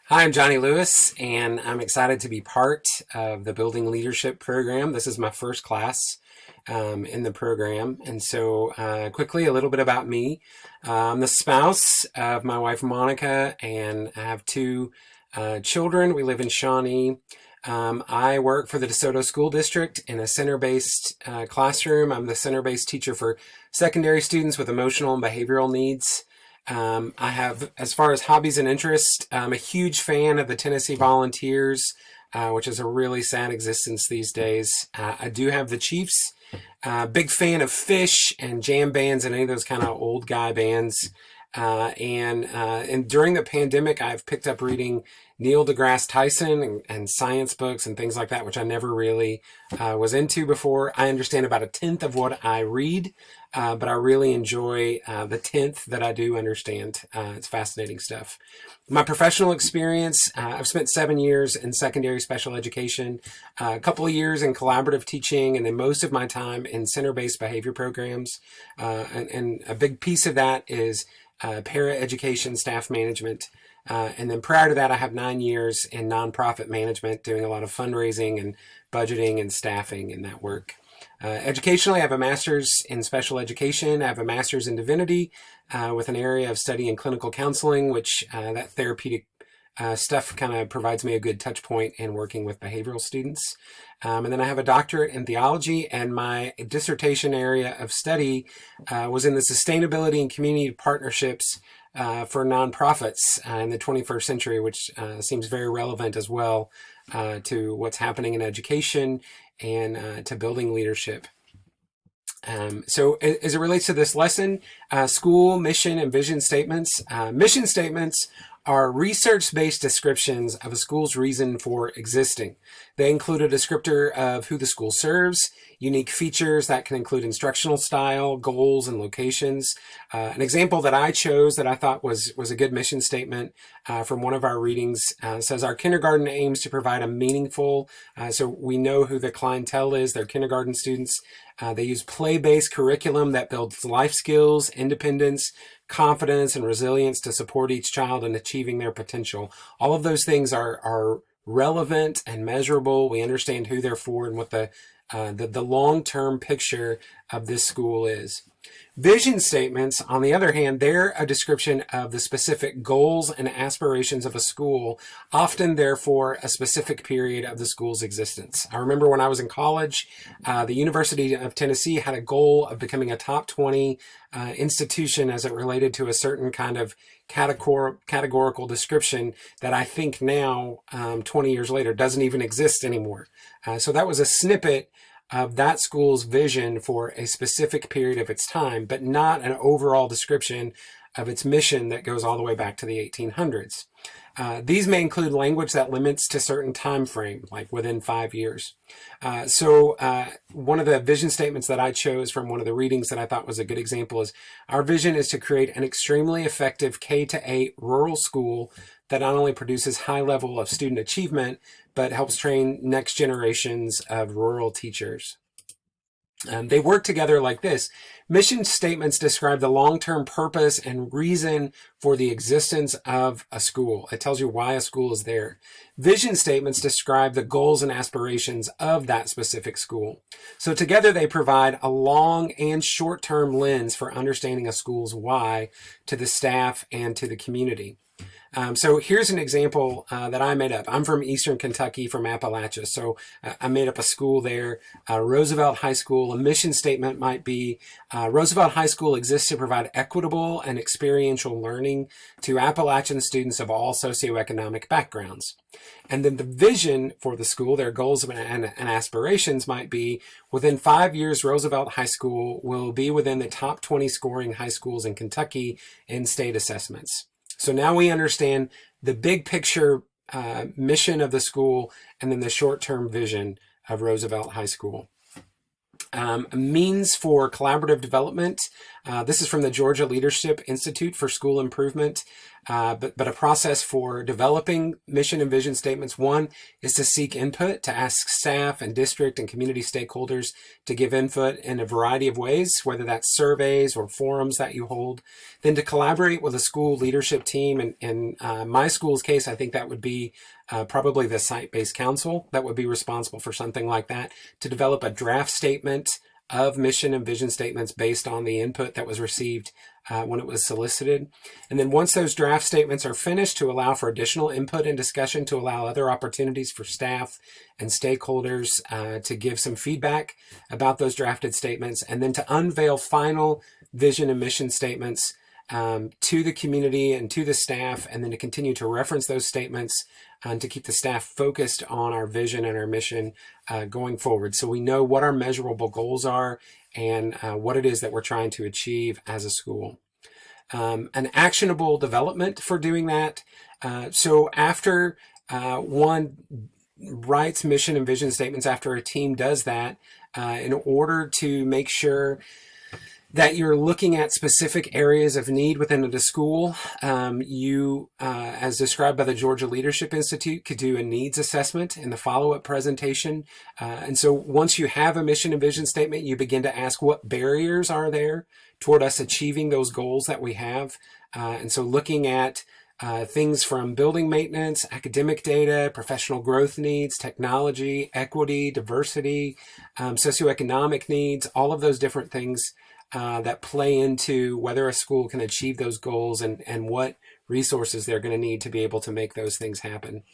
Hi, I'm Johnny Lewis, and I'm excited to be part of the Building Leadership program. This is my first class in the program. And so, quickly, a little bit about me. I'm the spouse of my wife, Monica, and I have two children. We live in Shawnee. I work for the DeSoto School District in a center-based classroom. I'm the center-based teacher for secondary students with emotional and behavioral needs. I have, as far as hobbies and interests, I'm a huge fan of the Tennessee Volunteers, which is a really sad existence these days. I do have the Chiefs. Big fan of Fish and jam bands and any of those kind of old guy bands. And during the pandemic, I've picked up reading Neil deGrasse Tyson and science books and things like that, which I never really was into before. I understand about a tenth of what I read, but I really enjoy the tenth that I do understand. It's fascinating stuff. My professional experience, I've spent 7 years in secondary special education, a couple of years in collaborative teaching, and then most of my time in center-based behavior programs. And a big piece of that is para-education, staff management. And then prior to that, I have 9 years in nonprofit management, doing a lot of fundraising and budgeting and staffing in that work. Educationally, I have a master's in special education. I have a master's in divinity with an area of study in clinical counseling, which that therapeutic stuff kind of provides me a good touch point in working with behavioral students. And then I have a doctorate in theology, and my dissertation area of study was in the sustainability and community partnerships for nonprofits in the 21st century, which seems very relevant as well to what's happening in education and to building leadership. So as it relates to this lesson, school mission and vision statements. Mission statements are research-based descriptions of a school's reason for existing. They include a descriptor of who the school serves, unique features that can include instructional style, goals, and locations. An example that I chose that I thought was a good mission statement from one of our readings says, our kindergarten aims to provide a meaningful, so we know who the clientele is, they're kindergarten students. They use play-based curriculum that builds life skills, independence, confidence, and resilience to support each child in achieving their potential. All of those things are relevant and measurable. We understand who they're for and what the long-term picture of this school is. Vision statements, on the other hand, they're a description of the specific goals and aspirations of a school, often therefore a specific period of the school's existence. I remember when I was in college, the University of Tennessee had a goal of becoming a top 20 institution as it related to a certain kind of categorical description that I think now, 20 years later, doesn't even exist anymore. So that was a snippet of that school's vision for a specific period of its time, but not an overall description of its mission that goes all the way back to the 1800s. These may include language that limits to certain time frame, like within 5 years. So one of the vision statements that I chose from one of the readings that I thought was a good example is, our vision is to create an extremely effective K-8 rural school that not only produces high level of student achievement, but helps train next generations of rural teachers. They work together like this. Mission statements describe the long-term purpose and reason for the existence of a school. It tells you why a school is there. Vision statements describe the goals and aspirations of that specific school. So together they provide a long and short-term lens for understanding a school's why to the staff and to the community. So here's an example that I made up. I'm from Eastern Kentucky, from Appalachia. So I made up a school there, Roosevelt High School. A mission statement might be, Roosevelt High School exists to provide equitable and experiential learning to Appalachian students of all socioeconomic backgrounds. And then the vision for the school, their goals and aspirations might be, within 5 years, Roosevelt High School will be within the top 20 scoring high schools in Kentucky in state assessments. So now we understand the big picture mission of the school and then the short-term vision of Roosevelt High School. Means for collaborative development. This is from the Georgia Leadership Institute for School Improvement, but a process for developing mission and vision statements. One is to seek input, to ask staff and district and community stakeholders to give input in a variety of ways, whether that's surveys or forums that you hold. Then to collaborate with a school leadership team. In my school's case, I think that would be probably the site-based council that would be responsible for something like that, to develop a draft statement of mission and vision statements based on the input that was received when it was solicited. And then once those draft statements are finished, to allow for additional input and discussion, to allow other opportunities for staff and stakeholders to give some feedback about those drafted statements, and then to unveil final vision and mission statements to the community and to the staff, and then to continue to reference those statements and to keep the staff focused on our vision and our mission going forward. So we know what our measurable goals are and what it is that we're trying to achieve as a school. An actionable development for doing that. So after one writes mission and vision statements, after a team does that, in order to make sure that you're looking at specific areas of need within the school, you, as described by the Georgia Leadership Institute, could do a needs assessment in the follow-up presentation. And so once you have a mission and vision statement, you begin to ask what barriers are there toward us achieving those goals that we have. And so looking at things from building maintenance, academic data, professional growth needs, technology, equity, diversity, socioeconomic needs, all of those different things that play into whether a school can achieve those goals and what resources they're going to need to be able to make those things happen.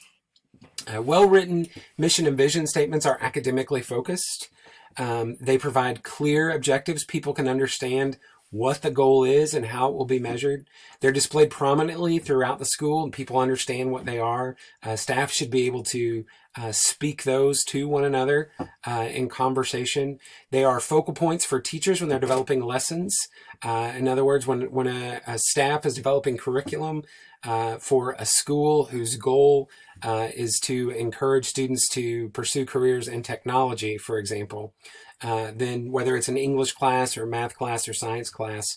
Well-written mission and vision statements are academically focused. They provide clear objectives. People can understand what the goal is and how it will be measured. They're displayed prominently throughout the school and people understand what they are. Staff should be able to speak those to one another in conversation. They are focal points for teachers when they're developing lessons. In other words, when a staff is developing curriculum for a school whose goal is to encourage students to pursue careers in technology, for example, then whether it's an English class or math class or science class,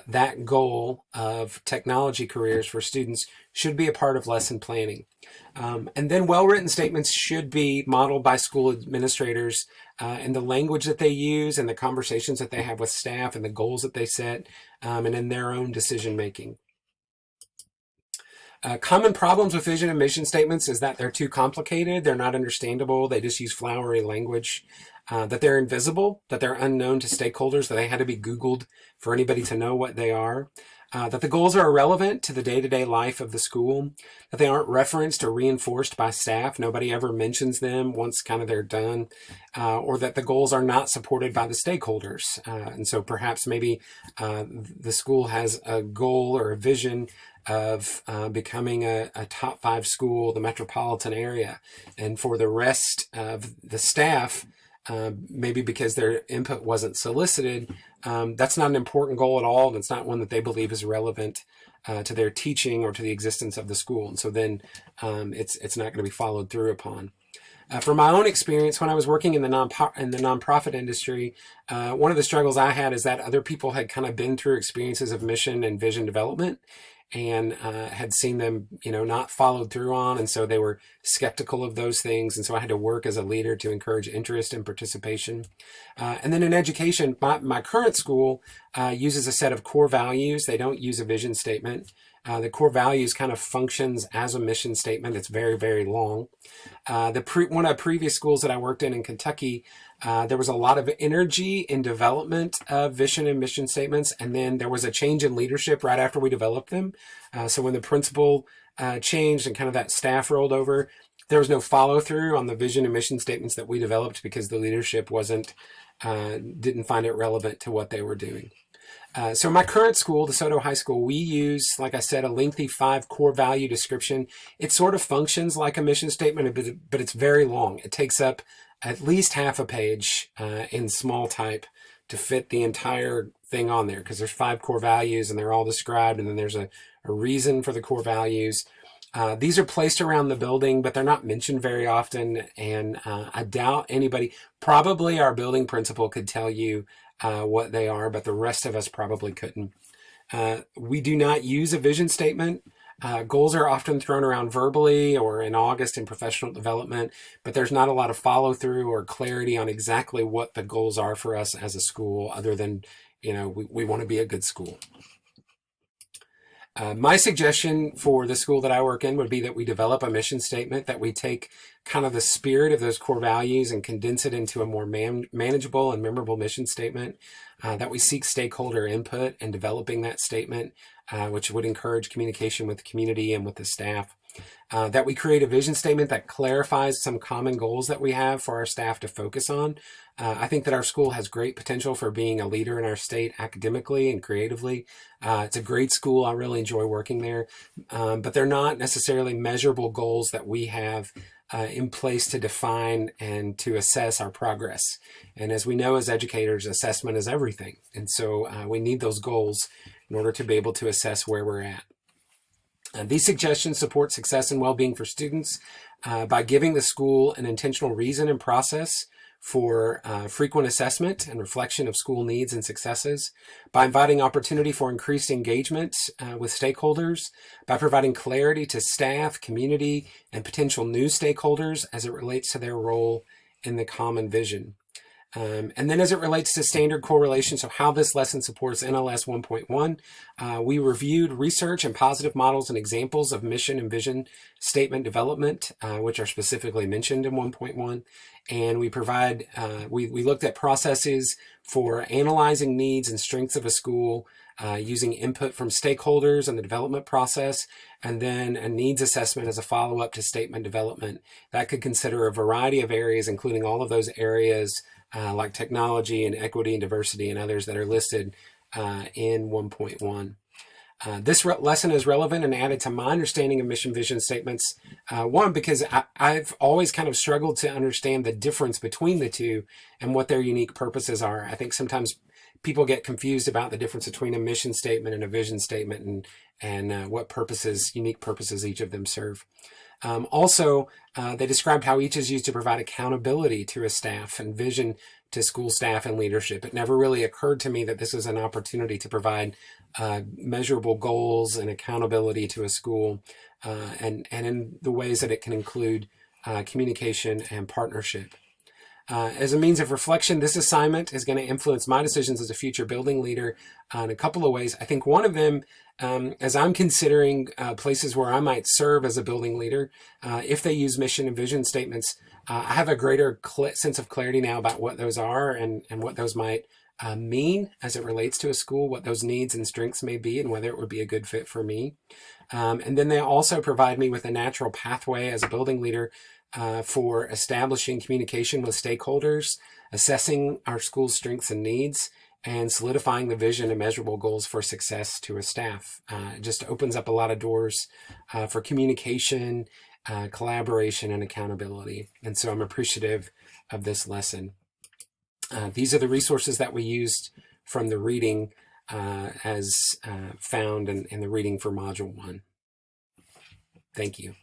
that goal of technology careers for students should be a part of lesson planning. And then well-written statements should be modeled by school administrators in the language that they use and the conversations that they have with staff and the goals that they set, and in their own decision-making. Common problems with vision and mission statements is that they're too complicated, they're not understandable, they just use flowery language, that they're invisible, that they're unknown to stakeholders, that they had to be Googled for anybody to know what they are, that the goals are irrelevant to the day-to-day life of the school, that they aren't referenced or reinforced by staff, nobody ever mentions them once kind of they're done, or that the goals are not supported by the stakeholders. And so perhaps maybe the school has a goal or a vision of becoming a top 5 school, the metropolitan area. And for the rest of the staff, maybe because their input wasn't solicited, that's not an important goal at all. And it's not one that they believe is relevant to their teaching or to the existence of the school. And so then it's not going to be followed through upon. From my own experience, when I was working in the nonprofit industry, one of the struggles I had is that other people had kind of been through experiences of mission and vision development and had seen them, not followed through on. And so they were skeptical of those things. And so I had to work as a leader to encourage interest and participation. And then in education, my current school uses a set of core values. They don't use a vision statement. The core values kind of functions as a mission statement. It's very, very long. One of the previous schools that I worked in Kentucky, there was a lot of energy in development of vision and mission statements, and then there was a change in leadership right after we developed them. So when the principal changed and kind of that staff rolled over, there was no follow through on the vision and mission statements that we developed because the leadership didn't find it relevant to what they were doing. So my current school, DeSoto High School, we use, like I said, a lengthy 5 core value description. It sort of functions like a mission statement, but it's very long. It takes up at least half a page in small type to fit the entire thing on there, because there's 5 core values and they're all described, and then there's a reason for the core values. These are placed around the building, but they're not mentioned very often. And I doubt anybody, probably our building principal could tell you what they are, but the rest of us probably couldn't. We do not use a vision statement. Goals are often thrown around verbally or in August in professional development, but there's not a lot of follow through or clarity on exactly what the goals are for us as a school, other than, we want to be a good school. My suggestion for the school that I work in would be that we develop a mission statement, that we take kind of the spirit of those core values and condense it into a more manageable and memorable mission statement, that we seek stakeholder input in developing that statement, which would encourage communication with the community and with the staff. That we create a vision statement that clarifies some common goals that we have for our staff to focus on. I think that our school has great potential for being a leader in our state academically and creatively. It's a great school. I really enjoy working there, but they're not necessarily measurable goals that we have in place to define and to assess our progress. And as we know, as educators, assessment is everything. And so we need those goals in order to be able to assess where we're at. These suggestions support success and well-being for students by giving the school an intentional reason and process for frequent assessment and reflection of school needs and successes, by inviting opportunity for increased engagement with stakeholders, by providing clarity to staff, community, and potential new stakeholders as it relates to their role in the common vision. And then as it relates to standard correlation, so how this lesson supports NLS 1.1, we reviewed research and positive models and examples of mission and vision statement development, which are specifically mentioned in 1.1. And we looked at processes for analyzing needs and strengths of a school, using input from stakeholders in the development process, and then a needs assessment as a follow-up to statement development. That could consider a variety of areas, including all of those areas like technology and equity and diversity and others that are listed in 1.1. This lesson is relevant and added to my understanding of mission vision statements. One, because I've always kind of struggled to understand the difference between the two and what their unique purposes are. I think sometimes people get confused about the difference between a mission statement and a vision statement, and what unique purposes each of them serve. Also, they described how each is used to provide accountability to a staff and vision to school staff and leadership. It never really occurred to me that this is an opportunity to provide measurable goals and accountability to a school, and in the ways that it can include communication and partnership. As a means of reflection, this assignment is going to influence my decisions as a future building leader in a couple of ways. I think one of them, as I'm considering places where I might serve as a building leader, if they use mission and vision statements, I have a greater sense of clarity now about what those are and what those might mean as it relates to a school, what those needs and strengths may be, and whether it would be a good fit for me. And then they also provide me with a natural pathway as a building leader for establishing communication with stakeholders, assessing our school's strengths and needs, and solidifying the vision and measurable goals for success to a staff. It just opens up a lot of doors for communication, collaboration, and accountability. And so I'm appreciative of this lesson. These are the resources that we used from the reading as found in the reading for Module 1. Thank you.